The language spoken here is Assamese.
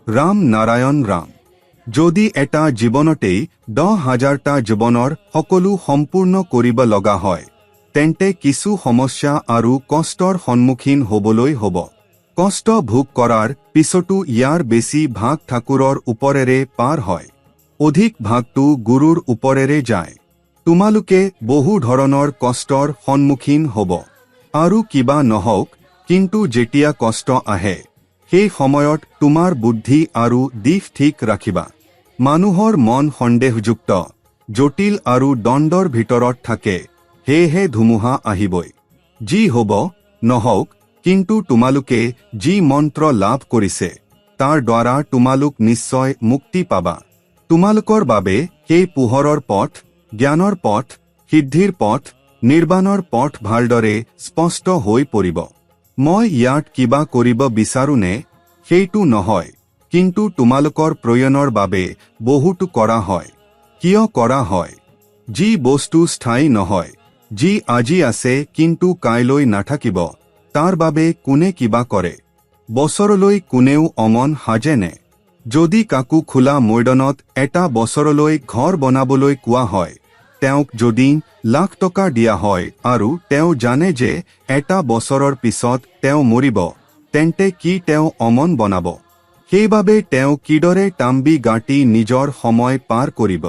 ৰাম নাৰায়ণ ৰাম। যদি এটা জীৱনতেই 10,000টা জীৱনৰ সকলো সম্পূৰ্ণ কৰিব লগা হয় তেন্তে কিছু সমস্যা আৰু কষ্টৰ সন্মুখীন হ'বলৈ হ'ব। কষ্ট ভোগ কৰাৰ পিছতো ইয়াৰ বেছি ভাগ ঠাকুৰৰ ওপৰেৰে পাৰ হয়, অধিক ভাগটো গুৰুৰ ওপৰেৰে যায়। তোমালোকে বহু ধৰণৰ কষ্টৰ সন্মুখীন হ'ব। আৰু কিবা নহওক, কিন্তু যেতিয়া কষ্ট আহে সেই সময়ত তোমাৰ বুদ্ধি আৰু দিশ ঠিক ৰাখিবা। মানুহৰ মন সন্দেহযুক্ত, জটিল আৰু দ্বন্দ্বৰ ভিতৰত থাকে, সেয়েহে ধুমুহা আহিবই। যি হ'ব নহওক, কিন্তু তোমালোকে যি মন্ত্ৰ লাভ কৰিছে তাৰ দ্বাৰা তোমালোক নিশ্চয় মুক্তি পাবা। তোমালোকৰ বাবে সেই পোহৰৰ পথ, জ্ঞানৰ পথ, সিদ্ধিৰ পথ, নিৰ্বাণৰ পথ ভালদৰে স্পষ্ট হৈ পৰিব। মই ইয়াত কিবা কৰিব বিচাৰোনে? সেইটো নহয়, কিন্তু তোমালোকৰ প্ৰয়োজনৰ বাবে বহুতো কৰা হয়। কিয় কৰা হয়? যি বস্তু স্থায়ী নহয়, যি আজি আছে কিন্তু কাইলৈ নাথাকিব, তাৰ বাবে কোনে কিবা কৰে? বছৰলৈ কোনেও অমন সাজেনে? যদি কাকো খোলা মৈদানত এটা বছৰলৈ ঘৰ বনাবলৈ কোৱা হয়, তেওঁক যদি লাখ টকা দিয়া হয় আৰু তেওঁ জানে যে এটা বছৰৰ পিছত তেওঁ মৰিব, তেন্তে কি তেওঁ অমন বনাব? সেইবাবে তেওঁ কিদৰে টাম্বি গাঁঠি নিজৰ সময় পাৰ কৰিব?